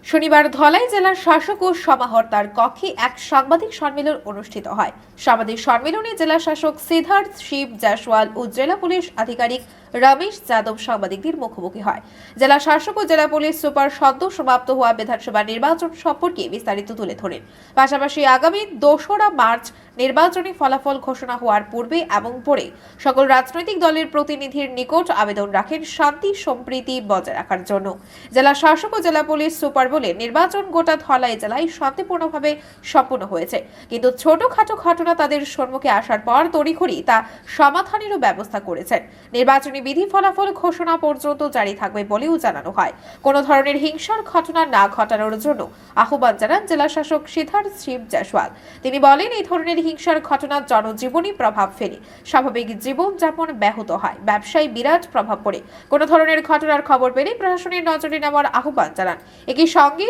শনিবার ধলাই জেলার শাসক ও সমাহর্তার কক্ষে এক সাংবাদিক সম্মেলন অনুষ্ঠিত হয়। সাংবাদিক সম্মেলনে জেলা শাসক সিদ্ধার্থ শিব জয়সওয়াল ও জেলা পুলিশ আধিকারিক রমেশ যাদব সাংবাদিকদের মুখোমুখি হয়। জেলা শাসক ও জেলা পুলিশ সুপার সদ্য সমাপ্ত হওয়া বিধানসভা নির্বাচন সম্পর্কে বিস্তারিত তুলে ধরেন। পাশাপাশি আগামী 2রা মার্চ নির্বাচনী ফলাফল ঘোষণা হওয়ার পূর্বে এবং পরে সকল রাজনৈতিক দলের প্রতিনিধির নিকট আবেদন রাখেন শান্তি সম্প্রীতি বজায় রাখার জন্য। জেলা শাসক ও জেলা পুলিশ সুপার বলে, নির্বাচন গোটা ধলাই জেলায় শান্তিপূর্ণভাবে সম্পন্ন হয়েছে, কিন্তু ছোটখাটো ঘটনা তাদের সম্মুখে আসার পর তড়িঘড়ি তা সমাধানেরও ব্যবস্থা করেছেন। নির্বাচনী বিধি ফলাফল ঘোষণা পর্যন্ত জারি থাকবে বলেও জানানো হয়। কোনো ধরনের হিংসার ঘটনা না ঘটানোর জন্য আহ্বান জানান জেলা শাসক সিদ্ধার্থ শিব জয়সওয়াল। তিনি বলেন, এই ধরনের হিংসার ঘটনা জনজীবনে প্রভাব ফেলে, স্বাভাবিক জীবনযাপন ব্যাহত হয়, ব্যবসায় বিরাট প্রভাব পড়ে। কোনো ধরনের ঘটনার খবর পেলে প্রশাসনের নজরে নেওয়ার আহ্বান জানান। একই সঙ্গে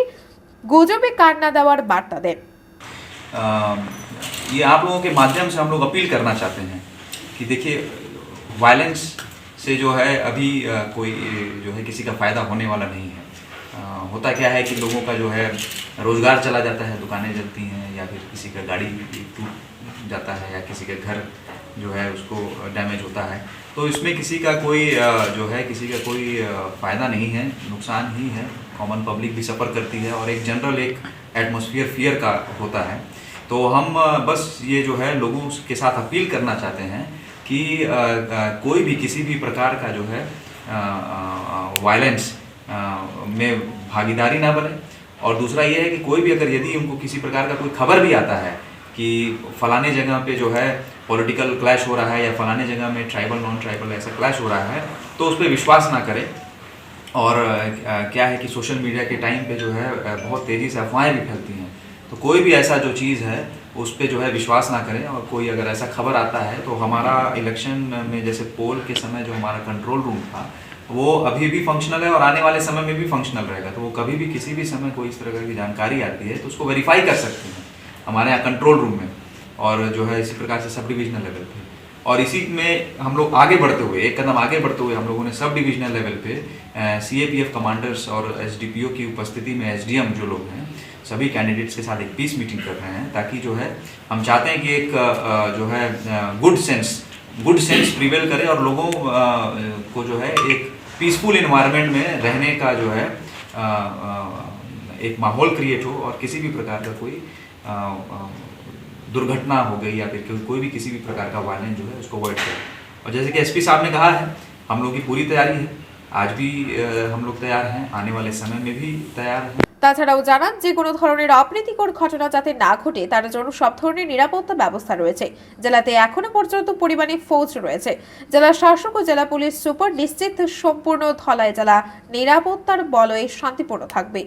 গুজবে কান না দেওয়ার বার্তা দেন। ये आप लोगों के माध्यम से हम लोग अपील करना चाहते हैं कि देखिए, वायलेंस से जो है अभी कोई जो है किसी का फ़ायदा होने वाला नहीं है। होता क्या है कि लोगों का जो है रोज़गार चला जाता है, दुकानें जलती हैं, या फिर किसी का गाड़ी टूट जाता है, या किसी के घर जो है उसको डैमेज होता है। तो इसमें किसी का कोई जो है किसी का कोई फ़ायदा नहीं है, नुकसान ही है। कॉमन पब्लिक भी सफ़र करती है और एक जनरल एक एटमॉस्फेयर फियर का होता है। तो हम बस ये जो है लोगों के साथ अपील करना चाहते हैं कि कोई भी किसी भी प्रकार का जो है वायलेंस में भागीदारी ना बने। और दूसरा ये है कि कोई भी अगर यदि उनको किसी प्रकार का कोई खबर भी आता है कि फलाने जगह पे जो है पॉलिटिकल क्लैश हो रहा है, या फलाने जगह में ट्राइबल नॉन ट्राइबल ऐसा क्लैश हो रहा है, तो उस पर विश्वास ना करें। और क्या है कि सोशल मीडिया के टाइम पे जो है बहुत तेज़ी से अफवाहें भी फैलती हैं। तो कोई भी ऐसा जो चीज़ है उस पर जो है विश्वास ना करें। और कोई अगर ऐसा खबर आता है, तो हमारा इलेक्शन में जैसे पोल के समय जो हमारा कंट्रोल रूम था, वो अभी भी फंक्शनल है और आने वाले समय में भी फंक्शनल रहेगा। तो वो कभी भी किसी भी समय कोई इस तरह की जानकारी आती है तो उसको वेरीफाई कर सकते हैं हमारे यहाँ कंट्रोल रूम में, और जो है इसी प्रकार से सब डिविजनल लेवल पे। और इसी में हम लोग आगे बढ़ते हुए, एक कदम आगे बढ़ते हुए, हम लोगों ने सब डिविजनल लेवल पे CAPF कमांडर्स और SDPO की उपस्थिति में SDM जो लोग हैं सभी कैंडिडेट्स के साथ एक पीस मीटिंग कर रहे हैं, ताकि जो है हम चाहते हैं कि एक जो है गुड सेंस प्रिवेल करे और लोगों को जो है एक पीसफुल इन्वायरमेंट में रहने का जो है एक माहौल क्रिएट हो, और किसी भी प्रकार का कोई दुर्घटना हो गई या फिर कोई भी किसी भी प्रकार का वायलेंस जो है उसको अवॉइड करें। और जैसे कि SP साहब ने कहा है, हम लोग की पूरी तैयारी है, आज भी हम लोग तैयार हैं, आने वाले समय में भी तैयार हैं। তাছাড়াও জানান, যে কোনো ধরনের অপ্রীতিকর ঘটনা যাতে না ঘটে তার জন্য সব ধরনের নিরাপত্তা ব্যবস্থা রয়েছে। জেলাতে এখনো পর্যন্ত পরিমাণে ফৌজ রয়েছে। জেলা শাসক ও জেলা পুলিশ সুপার নিশ্চিত সম্পূর্ণ ধলাই জেলা নিরাপত্তার বলয়ে শান্তিপূর্ণ থাকবে।